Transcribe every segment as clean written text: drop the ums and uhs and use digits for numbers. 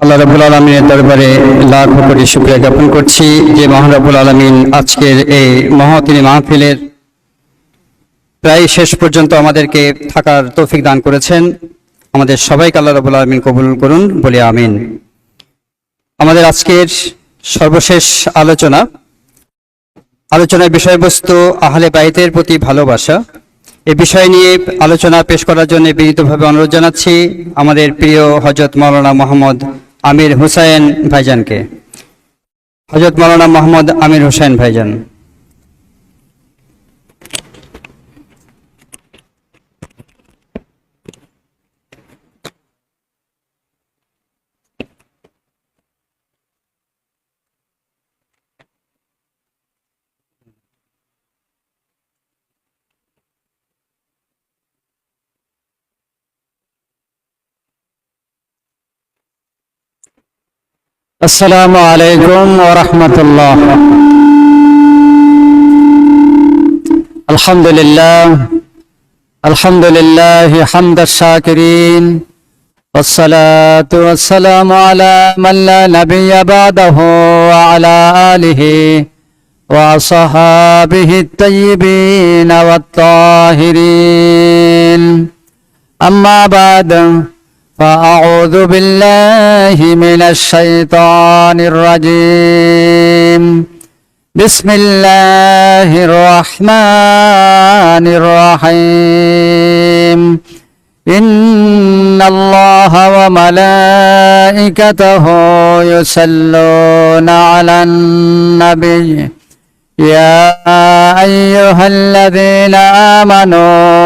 আল্লাহ রাব্বুল আলামিনের দরবারে লাখ কোটি শুকরিয়া জ্ঞাপন করছি যে মহান রাব্বুল আলামিন আজকের এই মহতিনী মাহফিলের প্রায় শেষ পর্যন্ত আমাদেরকে থাকার তৌফিক দান করেছেন। আমাদের সবাইকে আল্লাহ রাব্বুল আলামিন কবুল করুন, বলি আমিন। আমাদের আজকের সর্বশেষ আলোচনার বিষয়বস্তু আহলে বাইতের প্রতি ভালোবাসা। এই বিষয় নিয়ে আলোচনা পেশ করার জন্য বিনীতভাবে অনুরোধ জানাচ্ছি আমাদের প্রিয় হযরত মাওলানা মোহাম্মদ আমির হুসাইন ভাইজানকে। হযরত মাওলানা মোহাম্মদ আমির হুসাইন ভাইজান। السلام عليكم ورحمة الله. الحمد لله حمد الشاكرين، والصلاة والسلام على من لا نبي بعده وعلى آله وصحابه الطيبين والطاهرين. أما بعد، فأعوذ بالله من الشيطان الرجيم. بسم الله الرحمن الرحيم. إن الله وملائكته يصلون على النبي يا أيها الذين آمنوا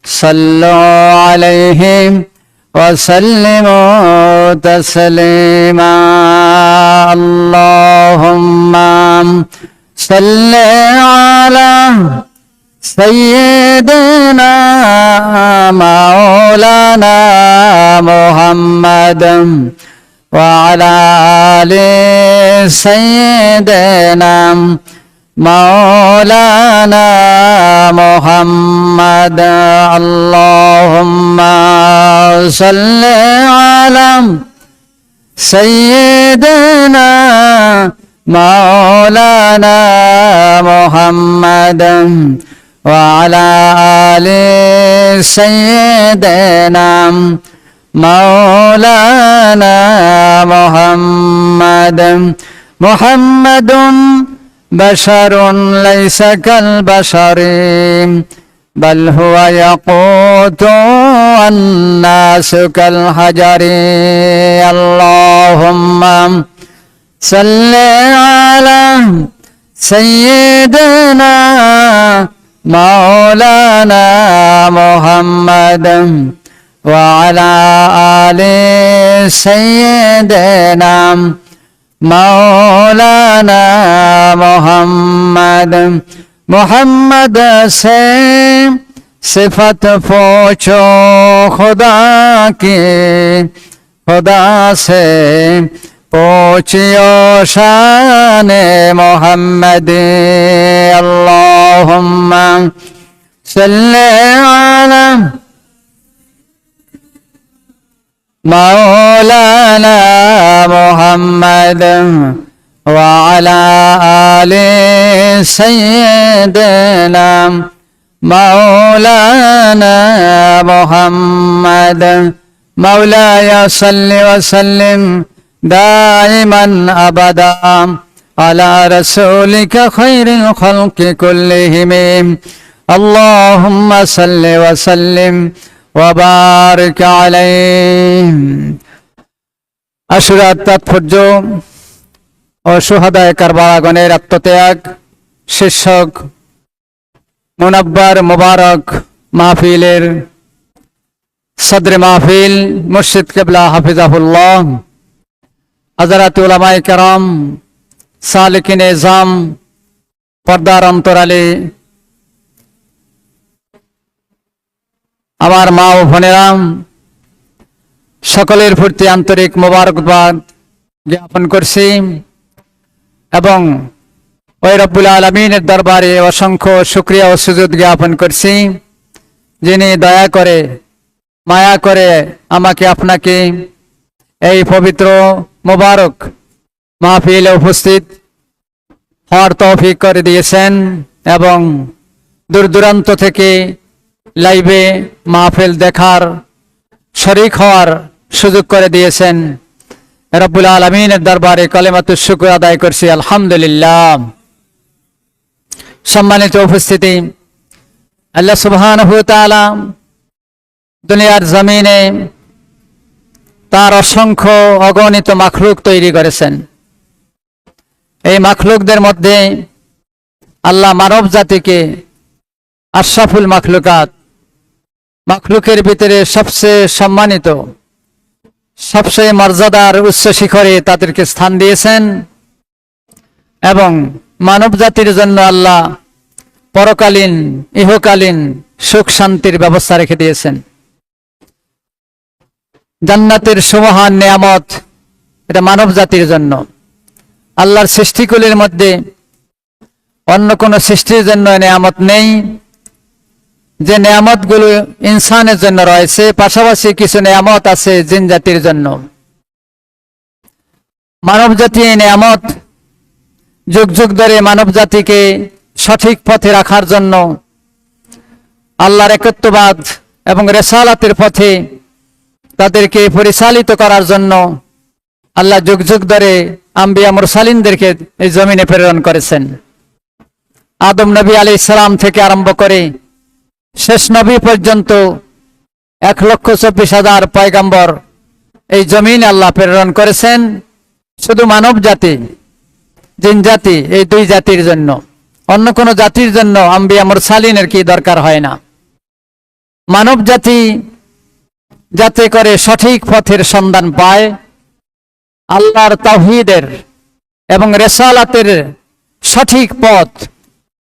صلوا عليه وسلموا تسليما. اللهم صل على سيدنا مولانا محمد وعلى آل سيدنا مولانا محمد. اللهم صل على سيدنا مولانا محمد وعلى آل سيدنا مولانا محمد. محمد بشر ليس كالبشر، بل هو يقوت والناس كالحجر. اللهم صل على سيدنا مولانا محمد وعلى آل سيدنا مولانا محمد. محمد سے صفت پوچھو خدا کی، خدا سے پوچھو شان محمد. اللهم صل على مولانا محمد وعلى آل سيدنا مولانا محمد. مولاي صل وسلم دائما أبدا على رسولك خير الخلق كلهم. اللهم صل وسلم وبارك عليه. আশুরার তাৎপর্য ও শুহাদায়ে কারবালাগণের আত্মত্যাগ শীর্ষক মুনাব্বার মুবারক মাহফিলের সদরে মাহফিল মুর্শিদ কিবলা হাফিজাহুল্লাহ, হযরত উলামায়ে কেরাম, সালিকিনে জাম, পর্দার অন্তরালে আমার মা ও বোনেরা, সকলের প্রতি আন্তরিক মোবারকবাদ জ্ঞাপন করছি এবং ওই রব্বুল আলামিনের দরবারে অসংখ্য শুকরিয়া ও সুজুদ জ্ঞাপন করছি, যিনি দয়া করে মায়া করে আমাকে আপনাকে এই পবিত্র মোবারক মাহফিলে উপস্থিত হওয়ার তৌফিক করে দিয়েছেন এবং দূর দূরান্ত থেকে লাইভে মাহফিল দেখার শরীক হওয়ার সুযোগ করে দিয়েছেন। রব্বুল আলামিনের দরবারে কালিমাতুশ শুকর আদায় করছি, আলহামদুলিল্লাহ। সম্মানিত উপস্থিতি, আল্লাহ সুবহানাহু ওয়া তাআলা দুনিয়ার জমিনে তার অসংখ্য অগণিত মাখলুক তৈরি করেছেন। এই মাখলুকদের মধ্যে আল্লাহ মানব জাতিকে আশরাফুল মাখলুকাত, মাখলুকের ভিতরে সবচেয়ে সম্মানিত, সবচেয়ে মর্যাদার উচ্চ শিখরে তাদেরকে স্থান দিয়েছেন এবং মানব জাতির জন্য আল্লাহ পরকালীন ইহকালীন সুখ শান্তির ব্যবস্থা রেখে দিয়েছেন। জান্নাতের সুমহান নেয়ামত, এটা মানব জাতির জন্য। আল্লাহর সৃষ্টিকুলের মধ্যে অন্য কোনো সৃষ্টির জন্য নেয়ামত নেই। যে নেয়ামতগুলো ইনসানের জন্য রয়েছে, পাশাপাশি কিছু নেয়ামত আছে জিন জাতির জন্য। মানব জাতি এই নেয়ামত যুগ যুগ ধরে মানব জাতিকে সঠিক পথে রাখার জন্য, আল্লাহর একত্ববাদ এবং রেসালাতের পথে তাদেরকে পরিচালিত করার জন্য আল্লাহ যুগ যুগ ধরে আম্বিয়া মুরসালিনদেরকে এই জমিনে প্রেরণ করেছেন। আদম নবী আলাইহিস সালাম থেকে আরম্ভ করে শেষ নবী পর্যন্ত 1,24,000 পয়গম্বর এই জমিনে আল্লাহ প্রেরণ করেছেন শুধু মানব জাতি, জিন জাতি, এই দুই জাতির জন্য। অন্য কোনো জাতির জন্য আম্বিয়া মুরসালিনের কি দরকার হয় না। মানব জাতি যাতে করে সঠিক পথের সন্ধান পায়, আল্লাহর তাওহীদের এবং রেসালাতের সঠিক পথ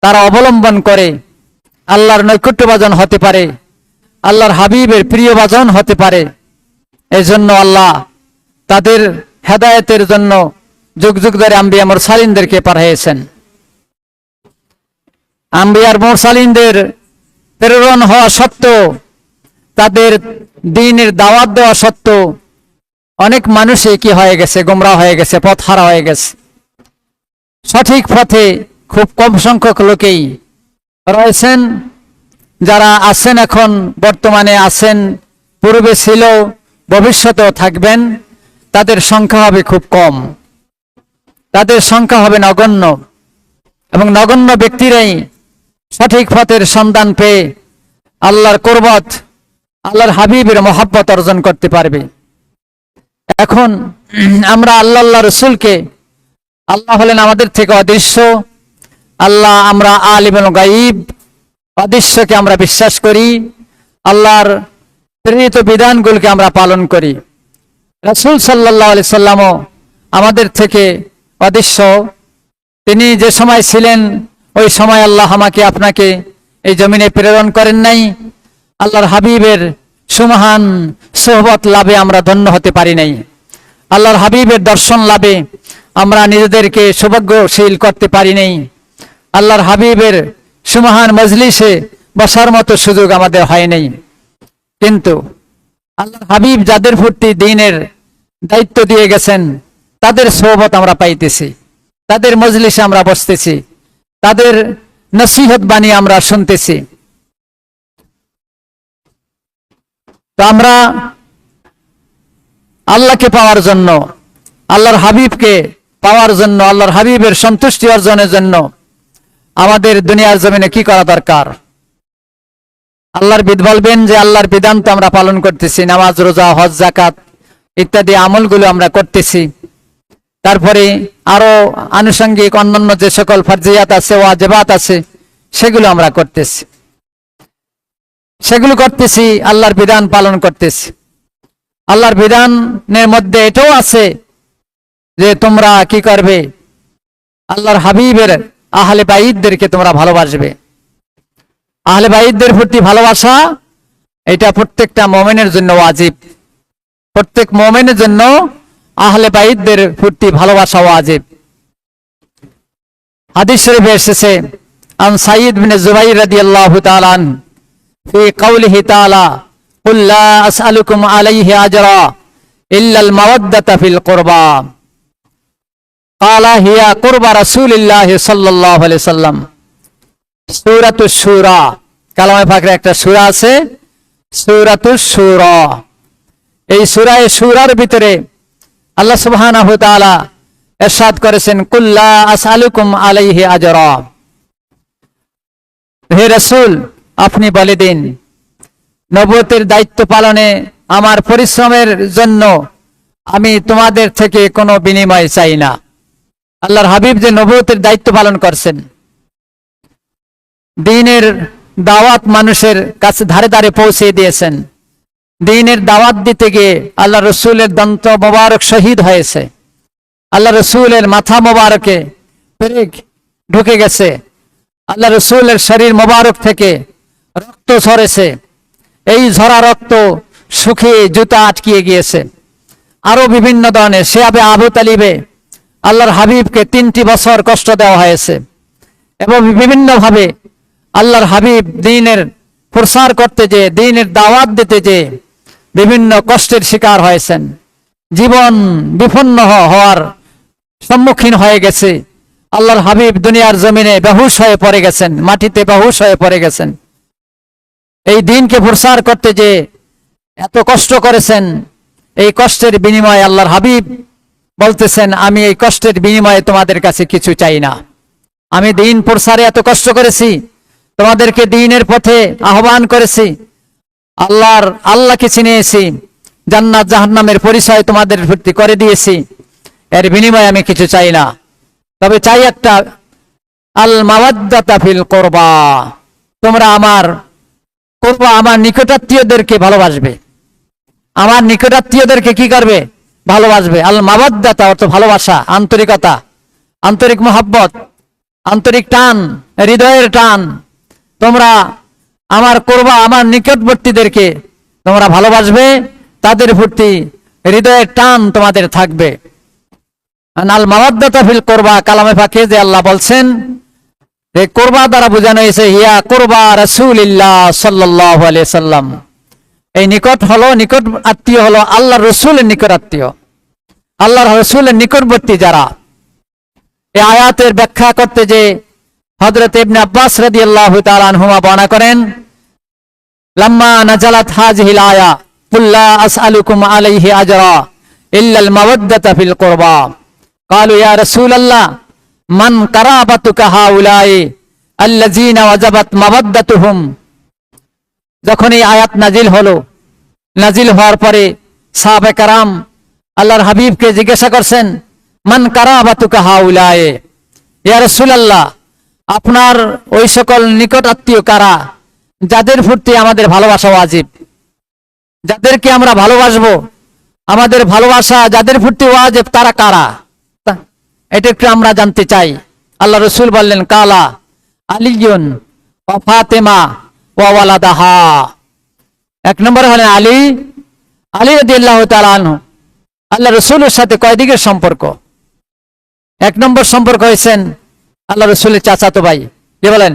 তারা অবলম্বন করে আল্লাহর নৈকট্যভাজন হতে পারে, আল্লাহর হাবিবের প্রিয়ভাজন হতে পারে। এই জন্য আল্লাহ তাদের হেদায়েতের জন্য যুগ যুগ ধরে আম্বিয়া মুরসালিনদেরকে পাঠিয়েছেন। আম্বিয়ার মুরসালিনদের প্রেরণ হওয়া সত্ত্বেও, তাদের দ্বীনের দাওয়াত দেওয়া সত্ত্বেও অনেক মানুষই কি হয়ে গেছে, গোমরা হয়ে গেছে, পথ হারা হয়ে গেছে। সঠিক পথে খুব কম সংখ্যক লোকেই রয়েছেন। যারা আছেন, এখন বর্তমানে আছেন, পূর্বে ছিল, ভবিষ্যতেও থাকবেন, তাদের সংখ্যা হবে খুব কম। তাদের সংখ্যা হবে নগণ্য এবং নগণ্য ব্যক্তিরাই সঠিক পথের সন্ধান পেয়ে আল্লাহর কুরবত, আল্লাহর হাবিবের মহব্বত অর্জন করতে পারবে। এখন আমরা আল্লাহ রসুলকে, আল্লাহ হলেন আমাদের থেকে অদৃশ্য, আল্লাহ, আমরা আলিমুল গায়ব, অদৃশ্যকে আমরা বিশ্বাস করি, আল্লাহর প্রেরিত বিধানগুলোকে আমরা পালন করি। রাসূল সাল্লাল্লাহু আলাইহি সাল্লামও আমাদের থেকে অদৃশ্য। তিনি যে সময় ছিলেন ওই সময় আল্লাহ আমাকে আপনাকে এই জমিনে প্রেরণ করেন নাই। আল্লাহর হাবিবের সুমহান সোহবত লাভে আমরা ধন্য হতে পারি নাই। আল্লাহর হাবিবের দর্শন লাভে আমরা নিজেদেরকে সৌভাগ্যশীল করতে পারি নাই। আল্লাহর হাবিবের সুমহান মজলিসে বসার মতো সুযোগ আমাদের হয় নাই। কিন্তু আল্লাহর হাবিব যাদের প্রতি দ্বীনের দায়িত্ব দিয়ে গেছেন, তাদের সোহবত আমরা পাইতেছি, তাদের মজলিসে আমরা বসতেছি, তাদের নসিহত বাণী আমরা শুনতেছি। তো আমরা আল্লাহকে পাওয়ার জন্য, আল্লাহর হাবিবকে পাওয়ার জন্য, আল্লাহর হাবিবের সন্তুষ্টি অর্জনের জন্য আমাদের দুনিয়ার জমিনে কি করা দরকার? আল্লাহর বিদ বলবেন যে আল্লাহর বিধান তো আমরা পালন করতেছি, নামাজ, রোজা, হজ, যাকাত ইত্যাদি আমলগুলো আমরা করতেছি। তারপরে আরো আনুষঙ্গিক অন্যান্য যে সকল ফরজিয়াত আছে, ওয়াজিবাত আছে, সেগুলো আমরা করতেছি, সেগুলো করতেছি, আল্লাহর বিধান পালন করতেছি। আল্লাহর বিধানের মধ্যে এটাও আছে যে তোমরা কি করবে, আল্লাহর হাবিবের আহলে বাইতদেরকে তোমরা ভালোবাসবে। আহলে বাইতদের প্রতি ভালোবাসা, এটা প্রত্যেকটা মুমিনের জন্য ওয়াজিব। প্রত্যেক মুমিনের জন্য আহলে বাইতদের প্রতি ভালোবাসা ওয়াজিব। হাদিস শরীফে এসেছে, আন সাইয়্যিদ বিন জুবাইর রাদিয়াল্লাহু তাআলা আনহু ফি কওলিহি তাআলা কুল লা আসআলুকুম আলাইহি আজরা ইল্লাল মাওয়াদ্দাতা ফিল কুরবা ক্বালা হিয়া কুরবা রাসূলিল্লাহি সাল্লাল্লাহু আলাইহি সাল্লাম। সূরাতুশ শূরা, কালামে পাকের একটা সূরা আছে সূরাতুশ শূরা। এই সূরায়ে শূরার ভিতরে আল্লাহ সুবহানাহু ওয়া তাআলা ইরশাদ করেছেন, কুল্লা আসআলুকুম আলাইহি আজরা। হে রাসূল, আপনি বলে দিন নবুয়তের দায়িত্ব পালনে আমার পরিশ্রমের জন্য আমি তোমাদের থেকে কোনো বিনিময় চাই না। আল্লাহর হাবিব যে নবুয়তের দায়িত্ব পালন করছেন, দ্বীনের দাওয়াত মানুষের কাছে ধারে ধারে পৌঁছে দিয়েছেন। দ্বীনের দাওয়াত দিতে গিয়ে আল্লাহ রসুলের দন্ত মোবারক শহীদ হয়েছে, আল্লাহ রসুলের মাথা মোবারকে পেরেক ঢুকে গেছে, আল্লাহ রসুলের শরীর মোবারক থেকে রক্ত ঝরেছে, এই ঝরা রক্ত শুকিয়ে জুতা আটকিয়ে গিয়েছে। আরো বিভিন্ন ধরনের শিয়াবে আবু তালিবে আল্লাহর হাবিবকে 3টি বছর কষ্ট দেওয়া হয়েছে এবং বিভিন্নভাবে আল্লাহর হাবিব দ্বীনের প্রসার করতে যে দ্বীনের দাওয়াত দিতে যে বিভিন্ন কষ্টের শিকার হয়েছেন, জীবন বিপন্ন হওয়ার সম্মুখীন হয়ে গেছে। আল্লাহর হাবিব দুনিয়ার জমিনে বেহুশ হয়ে পড়ে গেছেন, মাটিতে বেহুশ হয়ে পড়ে গেছেন। এই দ্বীনকে প্রসার করতে যে এত কষ্ট করেছেন, এই কষ্টের বিনিময়ে আল্লাহর হাবিব বলতেছেন, আমি এই কষ্টের বিনিময়ে তোমাদের কাছে কিছু চাই না। আমি দ্বীন প্রসারে এত কষ্ট করেছি, তোমাদেরকে দ্বীনের পথে আহ্বান করেছি, আল্লাহকে চিনিয়েছি, জান্নাত জাহান্নামের পরিচয় তোমাদের প্রতি করে দিয়েছি। এর বিনিময়ে আমি কিছু চাই না, তবে চাই একটা আল মাওয়াদ্দাতা ফিল কুরবা। তোমরা আমার নিকটাত্মীয়দেরকে ভালোবাসবে, আমার নিকটাত্মীয়দেরকে কি করবে? ভালোবাসবে। আল মাওয়াদ্দাতা অর্থ ভালোবাসা, আন্তরিকতা, আন্তরিক মোহাব্বত, আন্তরিক টান, হৃদয়ের টান। তোমরা আমার কুরবা, আমার নিকটবর্তীদেরকে তোমরা ভালোবাসবে, তাদের প্রতি হৃদয়ের টান তোমাদের থাকবে। আল মাওয়াদ্দাতা ফিল কুরবা, কালামে পাকে যে আল্লাহ বলছেন, এই কুরবা দ্বারা বোঝানো হয়েছে হিয়া কুরবা রাসূলিল্লাহ সাল্লাল্লাহু আলাইহি সাল্লাম। এই নিকট আত্মীয় হলো আল্লাহর রসুলের নিকট আত্মীয়, আল্লাহর রসুলের নিকটবর্তী যারা। এই আয়াতের ব্যাখ্যা করতে যে হযরত ইবনে আব্বাস রাদিয়াল্লাহু তাআলা আনহুমা বর্ণনা করেন, লাম্মা নাজালাত হাযিহিল আয়া কুল্লা আসআলুকুম আলাইহি আজরা ইল্লাল মাওয়াদ্দাতা ফিল কুরবা ক্বালু ইয়া রাসূলাল্লাহ মান কারাবাতুকা হাউলাই আল্লাযিনা ওয়াজাবাত মাওয়াদ্দাতুহুম। যখন এই আয়াত নাজিল হওয়ার পরে সাহাবায়ে কেরাম আল্লাহর হাবিবকে জিজ্ঞাসা করছেন, মান কারাবাতুকা হাউলাই, ইয়া রাসূলুল্লাহ আপনার ওই সকল নিকট আত্মীয় কারা যাদের প্রতি আমাদের ভালোবাসা ওয়াজিব, যাদেরকে আমরা ভালোবাসবো, আমাদের ভালোবাসা যাদের প্রতি ওয়াজিব তারা কারা, এটা একটু আমরা জানতে চাই। আল্লাহ রসুল বললেন, কালা আলিয়ুন ওয়া ফাতেমা ওয়া ওয়ালাদাহা। 1 নম্বর হলেন আলী রাদিয়াল্লাহু তাআলা আনহু। আল্লাহ রসুলের সাথে কয় দিকের সম্পর্ক? 1 নম্বর সম্পর্ক হয়েছেন আল্লাহ রসুলের চাচাতো ভাই। কি বলেন?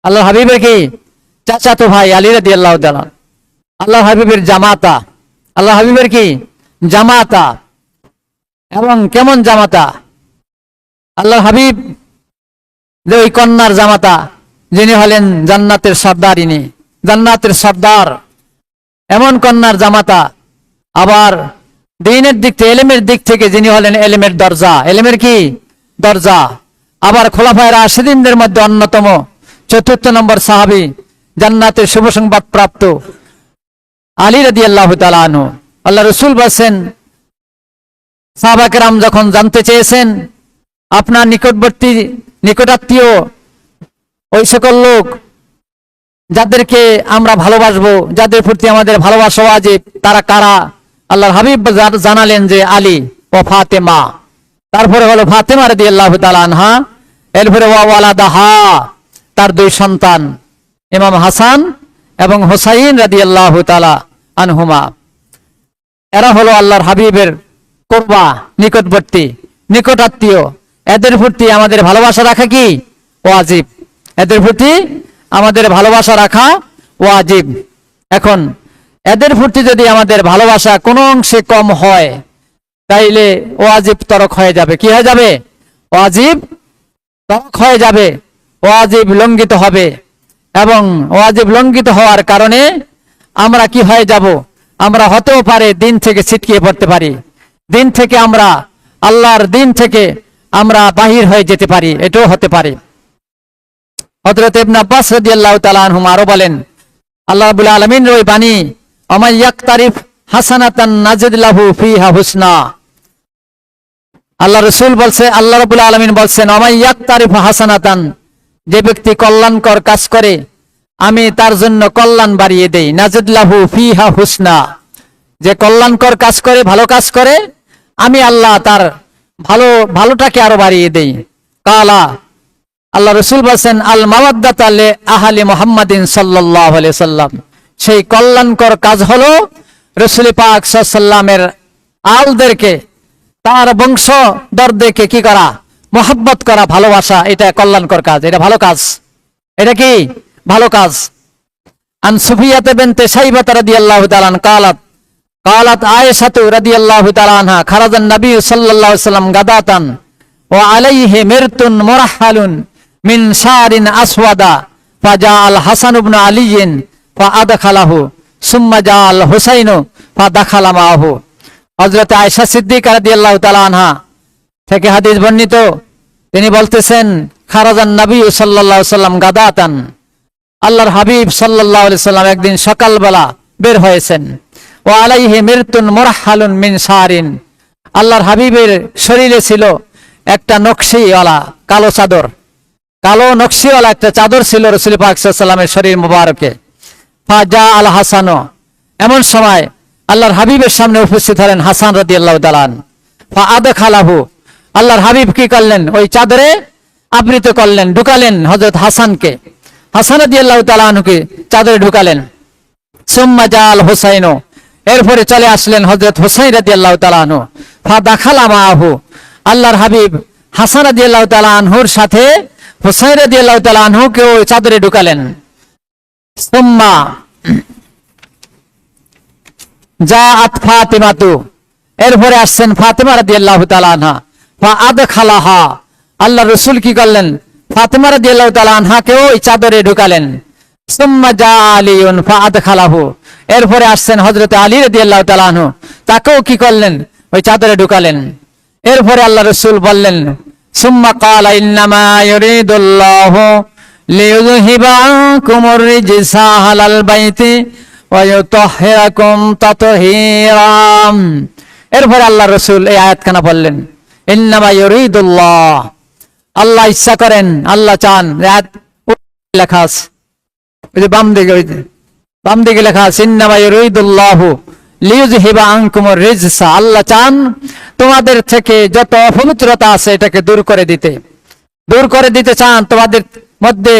আল্লাহ হাবিবের কি চাচাতো ভাই আলী রাদিয়াল্লাহু তাআলা। আল্লাহ হাবিবের জামাতা, আল্লাহ হাবিবের কি জামাতা। এবং কেমন জামাতা? আল্লাহ হাবিব যে ওই কন্যার জামাতা, যিনি হলেন জান্নাতের সর্দারিনী, জান্নাতের সর্দার, এমন কন্যার জামাতা। আবার দ্বীনের দিক থেকে, এলেমের দিক থেকে যিনি হলেন এলেমের দরজা, এলেমের কি দরজা। আবার খোলাফায়ে রাশিদিনদের মধ্যে অন্যতম 4র্থ নম্বর সাহাবী, জান্নাতের শুভ সংবাদ প্রাপ্ত আলী রাদিয়াল্লাহু তাআলা আনহু। আল্লাহ রসুল বলেন, সাহাবায়ে কেরাম যখন জানতে চেয়েছেন আপনার নিকটাত্মীয় ওই সকল লোক যাদেরকে আমরা ভালোবাসবো, যাদের প্রতি আমাদের ভালোবাসা ওয়াজিব, তারা কারা? আল্লাহর হাবিব জানালেন যে আলী ও ফাতেমা। তারপরে হলো ফাতেমা রাদিয়াল্লাহু তাআলা আনহা, এরপরে ওয়া ওয়ালাদাহা, তার 2 সন্তান ইমাম হাসান এবং হুসাইন রাদিয়াল্লাহু তাআলা আনহুমা। এরা হলো আল্লাহর হাবিবের কুরবা, নিকটবর্তী, নিকটাত্মীয়। এদের প্রতি আমাদের ভালোবাসা রাখা কি ওয়াজিব, এদের প্রতি আমাদের ভালোবাসা রাখা ওয়াজিব। এখন এদের প্রতি যদি আমাদের ভালোবাসা কোনো অংশে কম হয়, তাইলে ওয়াজিব তরক হয়ে যাবে। কি হয়ে যাবে? ওয়াজিব তরক হয়ে যাবে, ওয়াজিব লঙ্ঘিত হবে। এবং ওয়াজিব লঙ্ঘিত হওয়ার কারণে আমরা কি হয়ে যাব? আমরা হতেও পারে দিন থেকে ছিটকিয়ে পড়তে পারি, দিন থেকে আমরা, আল্লাহর দিন থেকে আমরা বাহির হয়ে যেতে পারি, এটাও হতে পারে। হযরত ইবনে আব্বাস রাদিয়াল্লাহু তাআলা আনহুমা আরো বলেন, আল্লাহ রাব্বুল আলামিনের ওই বাণী, আমায় ইয়াকতারিফ হাসানাতান নাজিদ লাহু ফিহা হুসনা। আল্লাহ রাসূল বলছে, আল্লাহ রাব্বুল আলামিন বলছেন, আমায় ইয়াকতারিফ হাসানাতান, যে ব্যক্তি কল্যাণকর কাজ করে আমি তার জন্য কল্যাণ বাড়িয়ে দেই। নাজিদ লাহু ফিহা হুসনা, যে কল্যাণকর কাজ করে, ভালো কাজ করে, আমি আল্লাহ তার ভালোটাকে আরো বাড়িয়ে দেই। কালা, আল্লাহ রাসূল বলেন, আল মাওয়াদ্দাতা লি আহলি মুহাম্মাদিন সাল্লাল্লাহু আলাইহি সাল্লাম, সেই কল্যাণকর কাজ হলো রাসূল পাক সাল্লাল্লাহু আলাইহি সাল্লামের আলদেরকে, তার বংশধরদেরকে কি করা? মহব্বত করা, ভালোবাসা। এটা কল্যাণকর কাজ, এটা ভালো কাজ। এটা কি ভালো কাজ? আন সুফিয়াতে বিনতে শাইবা রাদিয়াল্লাহু তাআলা قالت عائشة رضي الله تعالى عنها خرج النبي صلى الله عليه وسلم غداة وعليه مرت مرحل من شعر أسود فجاء الحسن بن علي فأدخله ثم جاء الحسين فدخل معه। হযরত আয়েশা সিদ্দিকা রাদিয়াল্লাহু তাআলা আনহা থেকে হাদিস বর্ণিত, তিনি বলতেছেন, খারাজান নবী সাল্লাল্লাহু আলাইহি সাল্লাম গাদাতান, আল্লাহর হাবিব সাল্লাল্লাহু আলাইহি সাল্লাম একদিন সকালবেলা বের হয়েছেন। ওয়া আলাইহি মিরতুন মুরহালুন মিন শারিন, আল্লাহর হাবিবের শরীরে ছিল একটা নকশিওয়ালা কালো চাদর, কালো নকশিওয়ালা একটা চাদর ছিল রাসূল পাক সাল্লাল্লাহু আলাইহি সাল্লামের শরীর মুবারকে। ফাজা আল হাসান, এমন সময় আল্লাহর হাবিবের সামনে উপস্থিত হলেন হাসান রাদিয়াল্লাহু তাআলা। ফা আদখালাহু, আল্লাহর হাবিব কি করলেন? ওই চাদরে আবৃত করলেন, ঢুকালেন হযরত হাসানকে, হাসান রাদিয়াল্লাহু তাআলা আনহুকে চাদরে ঢুকালেন। সুম্মা জাল হুসাইন, এরপরে চলে আসলেন হযরত হুসাইন রাদিয়াল্লাহু তাআলা আনহু। ফা দাখালা মাহু, আল্লাহর হাবিব হাসান রাদিয়াল্লাহু তাআলা আনহুর সাথে হুসাইন রাদিয়াল্লাহু তাআলা আনহুকে ওই চাদরে ঢুকালেন। সুম্মা জাআত ফাতিমাতু, এরপরে আসছেন ফাতিমা রাদিয়াল্লাহু তাআলা আনহা। ফা আদখালাহা, আল্লাহর রাসূল কি করলেন? ফাতিমা রাদিয়াল্লাহু তাআলা আনহাকেও ওই চাদরে ঢুকালেন। সুম্মা জা আলিউন ফা আদখালাহু, এরপরে আসছেন হযরত আলী রাদিয়াল্লাহু তাআলা আনহু, তাকেও কি করলেন? ওই চাদরে ঢুকালেন। এরপরে আল্লাহ রাসূল বললেন, সুম্মা ক্বালা ইন্নামা ইউরিদুল্লাহু লিইউযহিবা আনকুমুর রিজসা আহলাল বাইতি ওয়া ইউতাহহিরাকুম তাতহীরা। এরপরে আল্লাহ রাসূল এই আয়াতখানা বললেন, ইন্নামা ইউরিদুল্লাহ, আল্লাহ ইচ্ছা করেন, আল্লাহ চান। আয়াত লেখা আছে, ওই যে বাম দিকে লেখা আছে, ইন্নামা ইউরিদুল্লাহু লিইউযহিবা আনকুমুর রিজসা, আল্লাহ চান তোমাদের থেকে যত অপবিত্রতা আছে এটাকে দূর করে দিতে চান। তোমাদের মধ্যে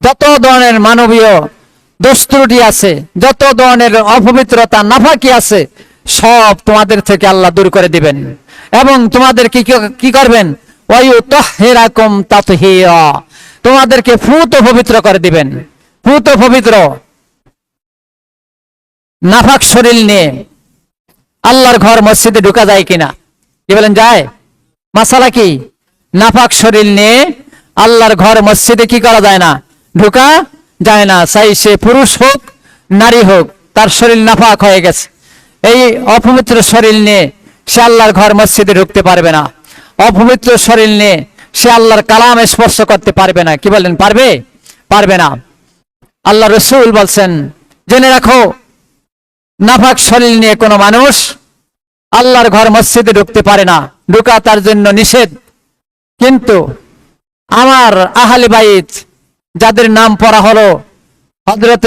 যত ধরনের মানবীয় দোষ ত্রুটি আছে, যত ধরনের অপবিত্রতা নাফাকি আছে, সব তোমাদের থেকে আল্লাহ দূর করে দিবেন। এবং তোমাদের কি করবেন? ওয়া ইউতাহহিরাকুম তাতহীরা, তোমাদেরকে ফুত পবিত্র করে দিবেন। ফুত পবিত্র নাফাক শরীর নিয়ে আল্লাহর ঘর মসজিদে ঢোকা যায় কিনা? কি বলেন, যায়? মাসালা কি? নাফাক শরীর নিয়ে আল্লাহর ঘর মসজিদে কি করা যায় না? ঢোকা যায় না। চাই সে পুরুষ হোক নারী হোক, তার শরীর নাফাক হয়ে গেছে, এই অপবিত্র শরীর নিয়ে সে আল্লাহর ঘর মসজিদে ঢুকতে পারবে না। অপবিত্র শরীর নিয়ে সে আল্লাহর কালাম স্পর্শ করতে পারবে না। কি বলেন, পারবে? পারবে না। আল্লাহ রাসূল বলছেন, জেনে রাখো, নাফাক শরীর নিয়ে কোনো মানুষ আল্লাহর ঘর মসজিদে ঢুকতে পারে না, ঢোকা তার জন্য নিষেধ। কিন্তু আমার আহলে বাইত, যাদের নাম পড়া হলো হযরত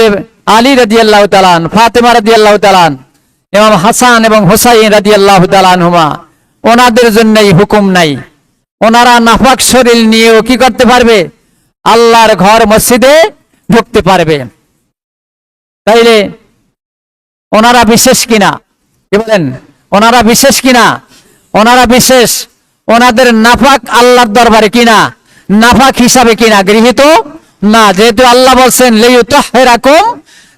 আলী রাদিয়াল্লাহু তাআলা, ফাতেমা রাদিয়াল্লাহু তাআলা, ইমাম হাসান এবং হুসাইন রাদিয়াল্লাহু তাআলা আনহুমা, ওনাদের জন্যই হুকুম নাই। ওনারা নাফাক শরীর নিয়েও কি করতে পারবে? আল্লাহর ঘর মসজিদে ঢুকতে পারবে। তাইলে ওনারা বিশেষ কিনা? কি বলেন, ওনারা বিশেষ কিনা? ওনারা বিশেষ। ওনাদের নাফাক আল্লাহর দরবারে কিনা? নাফাক হিসাবে কিনা? গৃহীত না। যেহেতু আল্লাহ বলছেন লিইউতাহহিরাকুম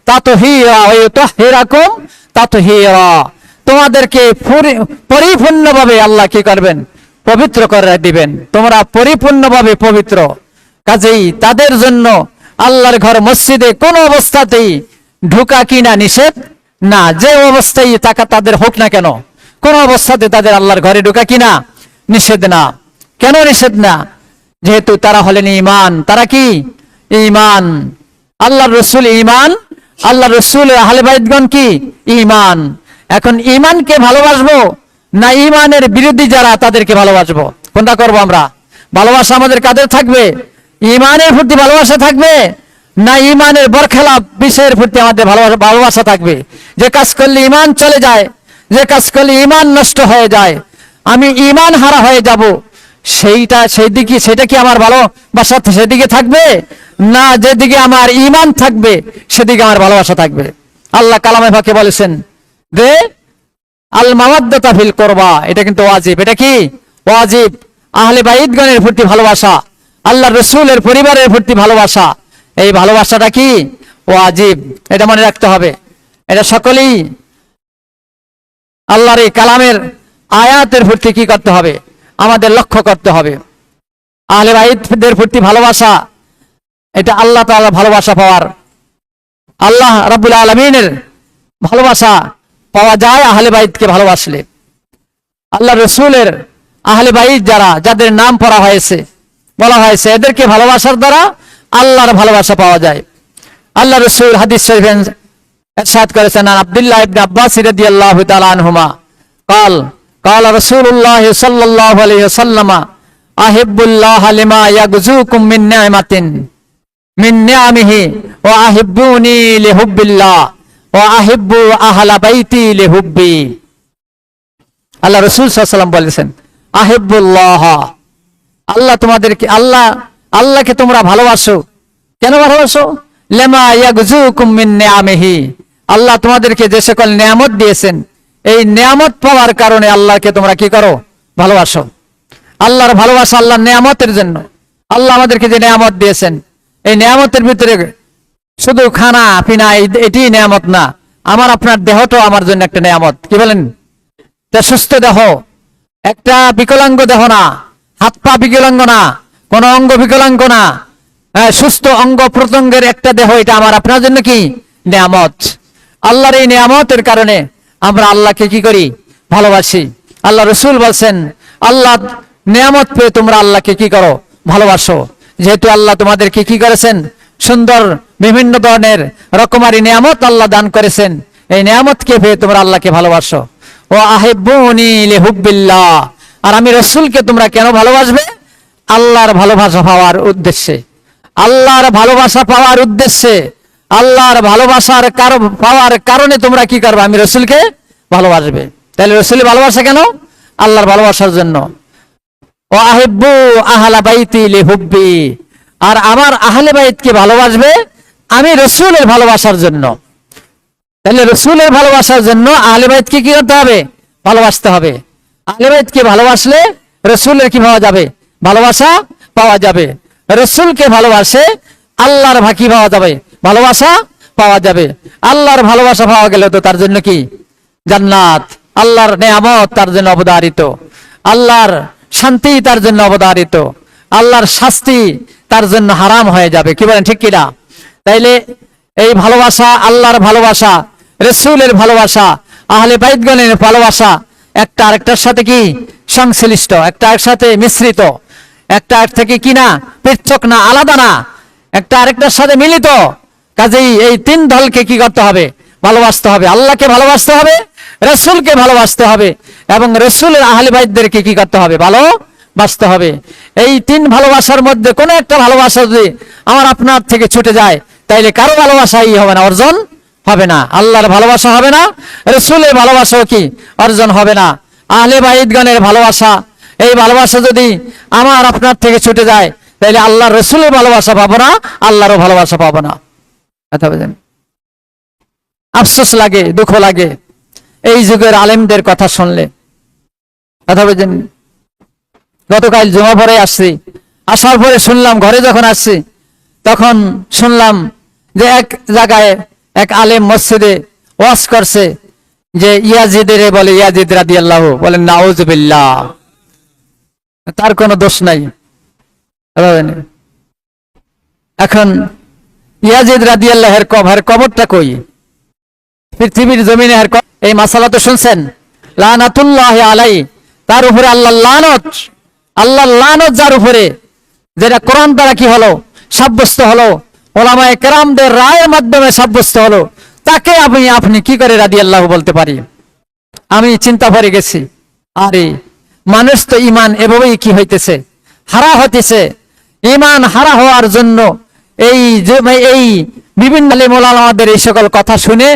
তাতহীরা ওয়া ইউতাহহিরাকুম তাতহীরা। তোমাদেরকে পরিপূর্ণভাবে আল্লাহ কি করবেন? পবিত্র করে দিবেন। তোমরা পরিপূর্ণভাবে পবিত্র। কাজেই তাদের জন্য আল্লাহর ঘর মসজিদে কোন অবস্থাতেই ঢোকা কিনা নিষেধ না, যে অবস্থায় টাকা তাদের হোক না কেন, কোন অবস্থাতে তাদের আল্লাহর ঘরে ঢোকা কিনা নিষেধ না। কেন নিষেধ না? যেহেতু তারা হলেন ঈমান। তারা কি? ঈমান। আল্লাহর রাসূল ঈমান, আল্লাহর রাসূল আহলে বাইতগণ কি? ঈমান। এখন ঈমানকে ভালোবাসবো না ঈমানের বিরোধী যারা তাদেরকে ভালোবাসবো? কোনটা করব আমরা? ভালোবাসা আমাদের কাদের থাকবে? ঈমানের প্রতি ভালোবাসা থাকবে না ঈমানের বরখেলাপ বিষয়ের প্রতি আমাদের ভালোবাসা থাকবে? যে কাজ করলে ঈমান চলে যায়, যে কাজ করলে ঈমান নষ্ট হয়ে যায়, আমি ঈমান হারা হয়ে যাব, সেটা কি আমার ভালোবাসা সেদিকে থাকবে? না যেদিকে আমার ঈমান থাকবে সেদিকে আমার ভালোবাসা থাকবে। আল্লাহ কালামে পাকে বলেছেন যে আল মাওয়াদ্দাতা ফিল কুরবা, এটা কিন্তু ওয়াজিব। এটা কি? ওয়াজিব। আহলে বাইতগণের প্রতি ভালোবাসা, আল্লাহর রাসূলের পরিবারের প্রতি ভালোবাসা, এই ভালোবাসাটা কি? ওয়াজিব। এটা মনে রাখতে হবে। এটা সকলেই আল্লাহর এই কালামের আয়াতের প্রতি কি করতে হবে? আমাদের লক্ষ্য করতে হবে। আহলে বাইতদের প্রতি ভালোবাসা, এটা আল্লাহ তাআলা ভালোবাসা পাওয়ার, আল্লাহ রাব্বুল আলামিনের ভালোবাসা পাওয়া যায় আহলে বাইতকে ভালোবাসলে। আল্লাহ রাসূলের আহলে বাইত যাদের নাম পড়া হয়েছে, বলা হয়েছে, এদেরকে ভালোবাসার দ্বারা আল্লাহর ভালোবাসা পাওয়া যায়। আল্লাহ রাসূল হাদিস শরীফে ইরশাদ করেছেন, আব্দুল্লাহ ইবনে আব্বাস রাদিয়াল্লাহু তাআলা আনহুমা قال قال رسول الله صلى الله عليه وسلم احب الله لما يغزوكم من نعمه من نعمه واحبوني لحب الله واحبوا اهل بيتي لحبي। আল্লাহ রাসূল সাল্লাল্লাহু আলাইহি ওয়াসাল্লাম বলেছেন, আহিবুল্লাহ, আল্লাহ তোমাদেরকে আল্লাহকে তোমরা ভালোবাসো। কেন ভালোবাসো? লেমা ইয়াগজুকুম মিন নিআমিহি, আল্লাহ তোমাদেরকে যে সকল নিয়ামত দিয়েছেন, এই নিয়ামত পাওয়ার কারণে আল্লাহকে তোমরা কি করো? ভালোবাসো। আল্লাহর ভালোবাসা আল্লাহর নিয়ামতের জন্য। আল্লাহ আমাদেরকে যে নিয়ামত দিয়েছেন, এই নিয়ামতের ভিতরে শুধু খানা পিনা এটি নিয়ামত না, আমার আপনার দেহটাও আমার জন্য একটা নিয়ামত। কি বলেন? তা সুস্থ দেহ, একটা বিকলাঙ্গ দেহ না, হাত পা বিকলাঙ্গ না, কোন অঙ্গ বিকলাঙ্গ না, সুস্থ অঙ্গ প্রত্যঙ্গের একটা দেহ, এটা আমার আপনার জন্য কি? নিয়ামত। আল্লাহর এই নিয়ামতের কারণে আমরা আল্লাহকে কি করি? ভালোবাসি। আল্লাহ রাসূল বলছেন, আল্লাহ নিয়ামত পেয়ে তোমরা আল্লাহকে কি করো? ভালোবাসো। যেহেতু আল্লাহ তোমাদেরকে কি করেছেন? সুন্দর বিভিন্ন ধরনের রকমারি নিয়ামত আল্লাহ দান করেছেন, এই নিয়ামতকে পেয়ে তোমরা আল্লাহকে ভালোবাসো। ও আহিব্বুনি লিহুব্বিল্লাহ, আর আমি রাসূলকে তোমরা কেন ভালোবাসবে? আল্লাহর ভালোবাসা পাওয়ার উদ্দেশ্যে। আল্লাহর ভালোবাসা পাওয়ার উদ্দেশ্যে, আল্লাহর ভালোবাসার পাওয়ার কারণে তোমরা কি করবে? আমি রাসূলকে ভালোবাসবে। তাহলে রাসূলের ভালোবাসা কেন? আল্লাহর ভালোবাসার জন্য। ও আহিব্বু আহলা বাইতি লিহুব্বি, আর আমার আহলে বাইতকে ভালোবাসবে আমি রাসূলের ভালোবাসার জন্য। তাহলে রাসূলের ভালোবাসার জন্য আহলে বাইতকে কি করতে হবে? ভালোবাসতে হবে। আহলে বাইতকে ভালোবাসলে রাসূলের কি পাওয়া যাবে? ভালোবাসা পাওয়া যাবে। রাসূলকে ভালোবাসে আল্লাহর কি পাওয়া যাবে? ভালোবাসা পাওয়া যাবে। আল্লাহর ভালোবাসা পাওয়া গেলে তো তার জন্য কি? জান্নাত, আল্লাহর নিয়ামত তার জন্য অবধারিত, আল্লাহর শান্তি তার জন্য অবধারিত, আল্লাহর শাস্তি তার জন্য হারাম হয়ে যাবে। কি বলেন? ঠিক কিনা? তাইলে এই ভালোবাসা, আল্লাহর ভালোবাসা, রাসূলের ভালোবাসা, আহলে বাইতগণের ভালোবাসা একটা আরেকটার সাথে কি সংশ্লিষ্ট, একটা একসাথে মিশ্রিত, একটা এক থেকে কি না পৃথক না, আলাদা না, একটা আরেকটার সাথে মিলিত। কাজেই এই তিন দলকে কি করতে হবে? ভালোবাসতে হবে। আল্লাহকে ভালোবাসতে হবে, রাসূলকে ভালোবাসতে হবে, এবং রাসূলের আহলে বাইতদেরকে কি করতে হবে? ভালোবাসতে হবে। এই তিন ভালোবাসার মধ্যে কোনো একটা ভালোবাসা যদি আমার আপনার থেকে ছুটে যায়, তাইলে কারো ভালোবাসাই হবে না, অর্জন হবে না। আল্লাহর ভালোবাসা হবে না, রাসূলের ভালোবাসাও কি অর্জন হবে না। আহলে বাইতগণের ভালোবাসা, এই ভালোবাসা যদি আমার আপনার থেকে ছুটে যায়, তাইলে আল্লাহর রাসূলের ভালোবাসা পাবো না, আল্লাহরও ভালোবাসা পাবো না। কথা বুঝেন? আফসোস লাগে, দুঃখ লাগে এই যুগের আলেমদের কথা শুনলে। কথা বুঝেন? গতকাল জুমা পরে আসছি, আসার পরে শুনলাম, ঘরে যখন আসছি তখন শুনলাম যে এক জায়গায় এক আলেম মসজিদে ওয়াজ করছে যে ইয়াজিদের বলে ইয়াজিদ রাদিয়াল্লাহু, বলেন নাউজুবিল্লাহ, তার কোনো দোষ নাই। এখন ইয়াজিদ রাদিয়াল্লাহু এর কবরটা কই? পৃথিবীর জমিনে এই মাসালা তো শুনছেন, লানাতুল্লাহি আলাইহি, তার উপরে আল্লাহর লানত, আল্লাহর লানত যার উপরে, যেটা কোরআন দ্বারা কি হলো সাব্যস্ত হলো, ওলামায়ে কেরামদের রায়ের মাধ্যমে সাব্যস্ত হলো, তাকে আপনি কি করে রাদিয়াল্লাহু বলতে পারি? আমি চিন্তা করে গেছি, আরে মানুষ তো ইমান এভাবেই কি হইতেছে, হারা হইতেছে। ইমান হারা হওয়ার জন্য এই বিভিন্ন আলেম-ওলামাদের এই সকল কথা শুনে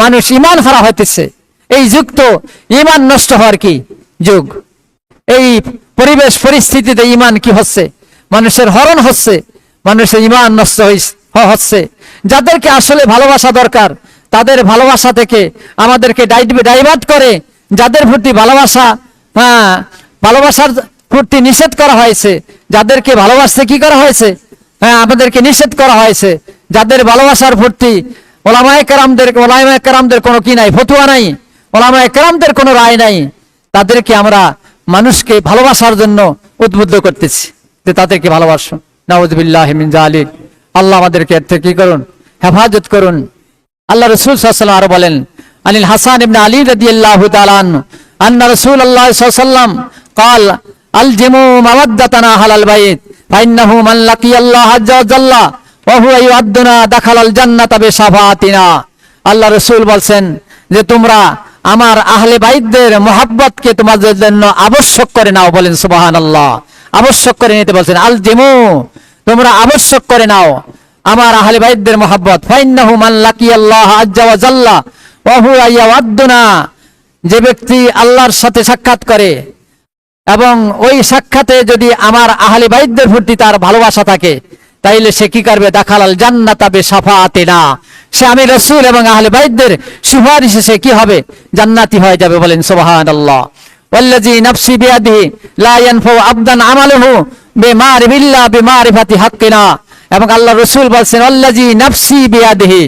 মানুষ ইমান হারা হইতেছে। এই যুগ তো ইমান নষ্ট হওয়ার কি যুগ। এই পরিবেশ পরিস্থিতিতে ইমান কি হচ্ছে, মানুষের হরণ হচ্ছে, মানুষের ইমান নষ্ট হচ্ছে। যাদেরকে আসলে ভালোবাসা দরকার, তাদের ভালোবাসা থেকে আমাদেরকে ডাইভার্ট করে, যাদের প্রতি ভালোবাসার প্রতি নিষেধ করা হয়েছে, যাদেরকে ভালোবাসতে কি করা হয়েছে, আমাদেরকে নিষেধ করা হয়েছে, যাদের ভালোবাসার প্রতি ওলামায়ে কেরামদের কোনো কি নাই, ফতুয়া নাই, ওলামায়ে কেরামদের কোনো রায় নাই, তাদেরকে আমরা মানুষকে ভালোবাসার জন্য উদ্বুদ্ধ করতেছি যে তাদেরকে ভালোবাসো। নাউযুবিল্লাহি মিন যালিক। আল্লাহ আমাদেরকে এর থেকে কি করুন, হেফাজত করুন। আল্লাহ রাসূল সাল্লাল্লাহু আলাইহি ওয়াসাল্লাম আরো বলেন, আনিল হাসান ইবনে আলী রাদিয়াল্লাহু তাআলা আনহু আন্না রাসূলুল্লাহ সাল্লাল্লাহু আলাইহি ওয়াসাল্লাম قال الجموا مودتنا على البيت فإنه من لقي الله عز وجل وهو يودنا دخل الجنة بشفاعتنا। আল্লাহ রাসূল বলছেন যে তোমরা আমার আহলে বাইতদের মহব্বতকে তোমাদের জন্য আবশ্যক করে নাও। বলেন সুবহানাল্লাহ। আবশ্যক করে নিতে বলছেন, আল জিমু, তোমরা আবশ্যক করে নাও আমার আহলে বাইতদের মহব্বত। ফাইন্নাহু মান লাকিয়াল্লাহ আজ্জা ওয়া জাল্লা ওয়া হুয়া ইয়াওয়াদ্দুনা, যে ব্যক্তি আল্লাহর সাথে সাক্ষাৎ করে এবং ওই সাক্ষাতে যদি আমার আহলে বাইতদের প্রতি তার ভালোবাসা থাকে, তাইলে সে কি করবে, দাখালাল জান্নাতা বিশাফাআতিনা, সে আমি রাসূল এবং আহলে বাইতদের সুপারিশে সে কি হবে, জান্নাতি হয়ে যাবে। বলেন সুবহানাল্লাহ। ওয়াল্লাযী নাফসি বিয়াদিহি লা ইয়ানফাউ আবদান আমালুহু বিমারিফাতি হাক্কিনা। এবং আল্লাহ রাসূল বলেন, ওয়াল্লাযী নাফসি বিয়াদিহি,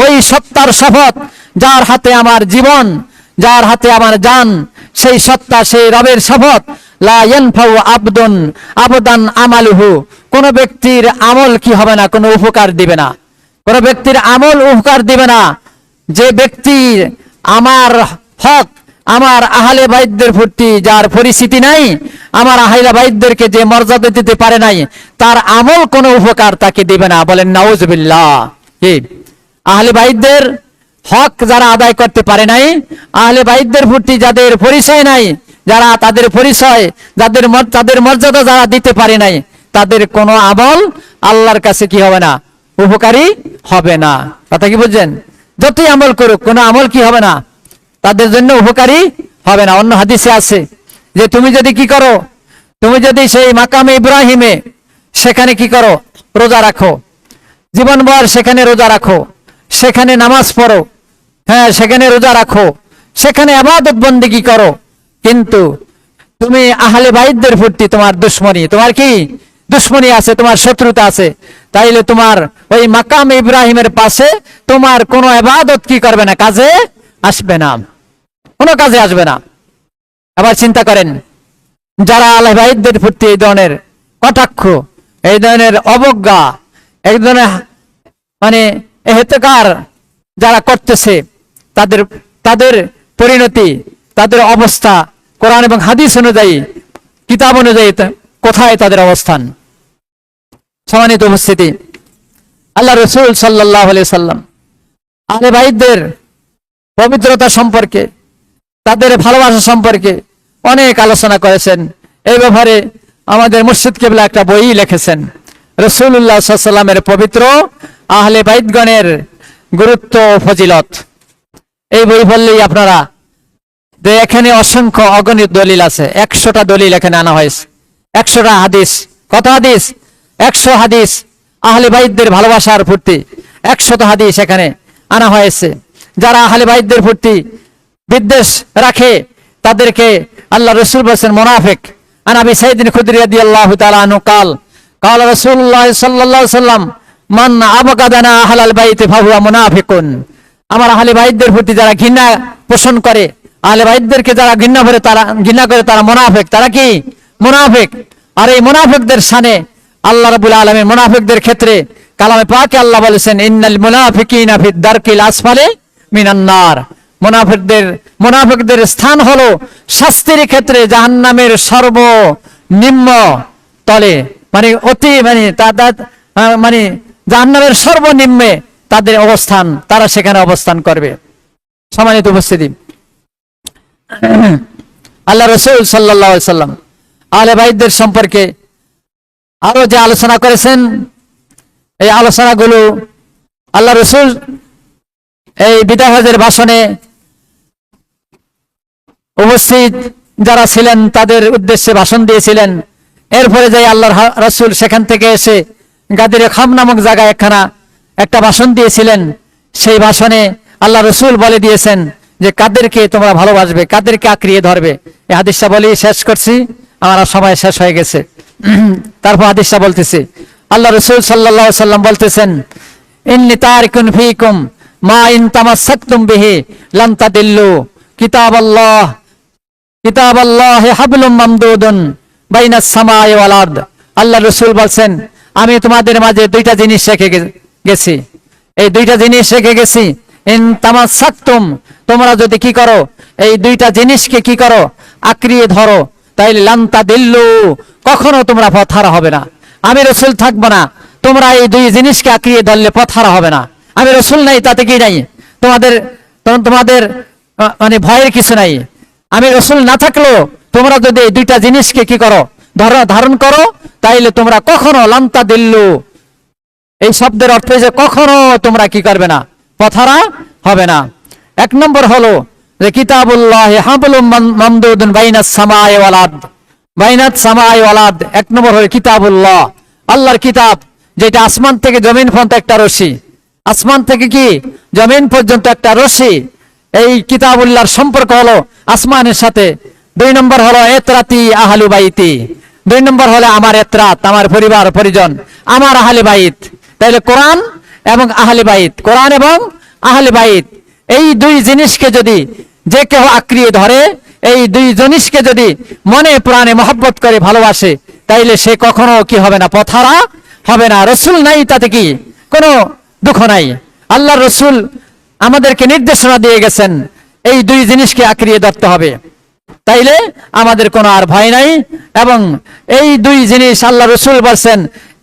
ওই সত্তার শপথ যার হাতে আমার জীবন, যার হাতে আমার জান, সেই সত্তা, সেই রবের শপথ, লা ইয়ানফাউ আবদান আমালুহু, কোন ব্যক্তির আমল কি হবে না, কোনো উপকার দিবে না, কোন ব্যক্তির আমল উপকার দিবে না। যে ব্যক্তির আমার হক, আমার আহলে বাইতদের প্রতি যার পরিচিতি নাই, আমার আহলে বাইতদেরকে যে মর্যাদা দিতে পারে নাই, তার আমল কোনো উপকার তাকে দিবে না। বলেন নাউজুবিল্লাহ। কি আহলে বাইতদের হক যারা আদায় করতে পারে নাই, আহলে বাইতদের প্রতি যাদের পরিচয় নাই, যারা তাদের পরিচয়, তাদের মর্যাদা যারা দিতে পারে নাই, তাদের কোনো আমল আল্লাহর কাছে কি হবে না, উপকারী হবে না। কথা কি বুঝছেন? যতই আমল করুক, কোনো আমল কি হবে না, তাদের জন্য উপকারী হবে না। অন্য হাদিসে আছে যে তুমি যদি কি করো, তুমি যদি সেই মাকামে ইব্রাহিমে সেখানে কি করো, রোজা রাখো, জীবনভর সেখানে রোজা রাখো, সেখানে নামাজ পড়ো, হ্যাঁ সেখানে রোজা রাখো, সেখানে ইবাদত বন্দেগী করো, কিন্তু তুমি আহলে বাইতদের প্রতি তোমার দুশমনী, তোমার কি দুশমনী আছে, তোমার শত্রুতা আছে, তাইলে তোমার ওই মাকাম ইব্রাহিমের পাশে তোমার কোনো ইবাদত কি করবে না, কাজে আসবে না, কোনো কাজে আসবে না। আবার চিন্তা করেন, যারা আহলে বাইতদের প্রতি এই ধরনের কটাক্ষ, এই ধরনের অবজ্ঞা, এক ধরনের মানে এহতেকার যারা করতেছে, তাদের পরিণতি, তাদের অবস্থা কোরআন এবং হাদিস অনুযায়ী, কিতাব অনুযায়ী কোথায় তাদের অবস্থান। সম্মানিত উপস্থিতি, আল্লাহ রাসূল সাল্লাল্লাহু আলাইহি সাল্লাম আহলে বাইতদের পবিত্রতা সম্পর্কে, তাদের ভালোবাসা সম্পর্কে অনেক আলোচনা করেছেন। এই ব্যাপারে আমাদের মুর্শিদ কিবলা একটা বই লিখেছেন, রাসূলুল্লাহ সাল্লাল্লাহু আলাইহি সাল্লামের পবিত্র আহলে বাইতগণের গুরুত্ব ও ফজিলত। এই বই পড়লেই আপনারা, এখানে অসংখ্য অগণিত দলিল আছে, 100টা দলিল এখানে আনা হয়েছে, 100টা হাদিস। কত হাদিস? 100 হাদিস আহলে বাইতদের ভালোবাসার প্রতি, 100টা হাদিস এখানে আনা হয়েছে। যারা আহলে বাইতদের প্রতি বিদ্বেষ রাখে, তাদেরকে আল্লাহ রাসূল বলেছেন মুনাফিক। আন আবি সাঈদ খুদরি রাদিয়াল্লাহু তাআলা আনহু قال قال رسول الله صلى الله عليه وسلم মান আবগাদানা আহলাল বাইতি ফাহুয়া মুনাফিকুন। আমার আহলে বাইতদের প্রতি যারা ঘৃণা পোষণ করে, আহলে বাইতদেরকে যারা ঘৃণা করে তারা মুনাফিক। তারা কি? মুনাফিক। আর এই মুনাফিকদের শানে আল্লাহ রাব্বুল আলামিন মুনাফিকদের ক্ষেত্রে কালামে পাকে আল্লাহ বলেছেন, ইন্নাল মুনাফিকিনা ফিদ দারকিল আসফালি মিনান নার। মুনাফিকদের স্থান হলো শাস্তির ক্ষেত্রে জাহান্নামের সর্বনিম্ন তলে, মানে অতি মানে জাহান্নামের সর্বনিম্নে তাদের অবস্থান, তারা সেখানে অবস্থান করবে। সম্মানিত উপস্থিতি, আল্লাহ রাসূল সাল্লাল্লাহু আলাইহি সাল্লাম আহলে বাইতদের সম্পর্কে আরো যে আলোচনা করেছেন, এই আলোচনাগুলো আল্লাহ রাসূল এই বিদায় হজের ভাষণে উপস্থিত যারা ছিলেন তাদের উদ্দেশ্যে ভাষণ দিয়েছিলেন। এরপরে যাই আল্লাহর রাসূল সেখান থেকে এসে গাদির খাম নামক জায়গায় একটা ভাষণ দিয়েছিলেন। সেই ভাষণে আল্লাহ রাসূল বলে দিয়েছেন যে কাদেরকে তোমরা ভালোবাসবে, কাদেরকে আঁকড়িয়ে ধরবে। এই হাদিসটা বলি শেষ করছি, আমার সময় শেষ হয়ে গেছে। তারপর হাদিসটা বলতেছি, আল্লাহ রাসূল সাল্লাল্লাহু আলাইহি সাল্লাম বলতেছেন, ইন্নী তারিকুন ফীকুম মা ইন তামাসসাকতুম বিহি লান তাদিল্লু কিতাবাল্লাহি হাবলুম মামদুদুন বাইনাস সামাই ওয়াল আরদ। আল্লাহ রাসূল বলছেন, আমি তোমাদের মাঝে দুইটা জিনিস রেখে গেছি। এই দুইটা জিনিস রেখে গেছি, ইন তামাসসাকতুম, তোমরা যদি কি করো, এই দুইটা জিনিসকে কি করো, আঁকড়িয়ে ধরো, তাইলে লান তাদিল্লু, কখনো তোমরা পথ হারা হবে না। আমি রাসূল থাকবো না, তোমরা এই দুই জিনিসকে আঁকড়িয়ে ধরলে পথ হারা হবে না। আমি রাসূল নাই তাতে কি নাই, তোমাদের মানে ভয়ের কিছু নাই। আমি রাসূল না থাকলেও তোমরা যদি এই দুইটা জিনিসকে কি করো, ধারণ করো, তাইলে তোমরা কখনো লান তাদিল্লু, এই শব্দের অর্থ যে কখনো তোমরা কি করবে না, পথ হারা হবে না। এক নম্বর হলো যে কিতাবুল্লাহি হাবলুম মামদুদুন বাইনাস সামাই ওয়াল আরদ, বাইনাস সামাই ওয়াল আরদ। এক নম্বর হলো কিতাবুল্লাহ, আল্লাহর কিতাব, যেটা আসমান থেকে জমিন পর্যন্ত একটা রশি, আসমান থেকে কি জমিন পর্যন্ত একটা রশি। এই কিতাবুল্লাহর সম্পর্ক হলো আসমানের সাথে। দুই নম্বর হলো এতরাতি আহলু বাইতি, দুই নম্বর হলো আমার এতরাত, আমার পরিবার পরিজন, আমার আহলে বাইত। তাইলে কোরআন এবং আহলে বাইত, কোরআন এবং আহলে বাইত, এই দুই জিনিসকে যদি যে কেউ আঁকড়িয়ে ধরে, এই দুই জিনিসকে যদি মনে প্রাণে মহব্বত করে ভালোবাসে, তাইলে সে কখনো কি হবে না, পথ হারা হবে না। রাসূল নাই তাতে কি কোনো দুঃখ নাই। আল্লাহ রাসূল আমাদেরকে নির্দেশনা দিয়ে গেছেন এই দুই জিনিসকে আঁকড়িয়ে ধরতে হবে, তাইলে আমাদের কোনো আর ভয় নাই। এবং এই দুই জিনিস আল্লাহ রাসূল বলছেন,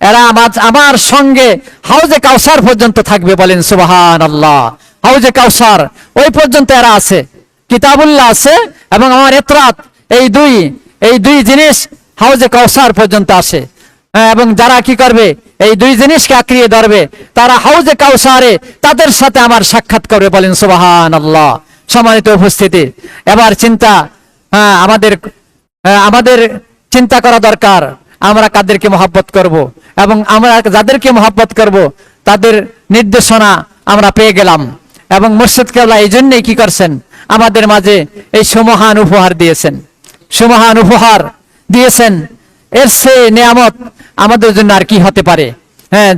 এরা আমার সঙ্গে হাউজে কাউসার পর্যন্ত থাকবে। বলেন সুবহানাল্লাহ। হাউজে কাউসার ওই পর্যন্ত এরা আছে, কিতাবুল্লাহ আছে এবং আমার এতরাত, এই দুই জিনিস হাউজে কাউসার পর্যন্ত আসে। এবং যারা কি করবে, এই দুই জিনিসকে আঁকড়িয়ে ধরবে, তারা হাউজে কাউসারে তাদের সাথে আমার সাক্ষাৎ করবে। বলেন সুবহানাল্লাহ। সম্মানিত উপস্থিতি, এবার আমাদের চিন্তা করা দরকার, আমরা কাদেরকে মহব্বত করব এবং আমরা যাদেরকে মহব্বত করব তাদের নির্দেশনা আমরা পেয়ে গেলাম। এবং মুর্শিদ কেবলা এই জন্যই কি করছেন, আমাদের মাঝে এই সুমহান উপহার দিয়েছেন, সুমহান উপহার দিয়েছেন। এর সে নিয়ামত আমাদের জন্য আর কি হতে পারে?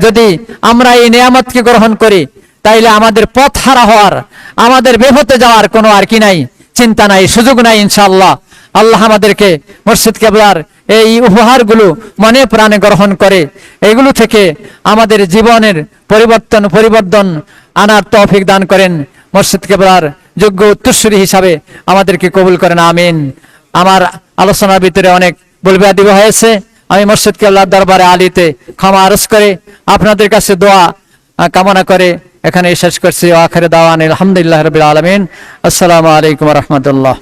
যদি আমরা এই নিয়ামতকে গ্রহণ করি, তাইলে আমাদের পথ হারা হওয়ার, আমাদের বেপথে যাওয়ার কোনো আর কি নাই, চিন্তা নাই, সুযোগ নাই। ইনশাআল্লাহ আল্লাহ আমাদেরকে মুর্শিদ কেবলার এই উপহারগুলো মনে প্রাণে গ্রহণ করে এগুলো থেকে আমাদের জীবনের পরিবর্তন আনার তৌফিক দান করেন। মুর্শিদ কেবলার যোগ্য উত্তরসূরি হিসাবে আমাদেরকে কবুল করেন, আমিন। আমার আলোচনার ভিতরে অনেক বলবিয়াদি হয়েছে, আমি মুর্শিদ কেবলার দরবারে আলিতে ক্ষমা আরজ করে আপনাদের কাছে দোয়া কামনা করে এখানে শেষ করছি। আখির দাওয়ান আলহামদুলিল্লাহ রাব্বিল আলামিন। আসসালামু আলাইকুম ওয়া রাহমাতুল্লাহ।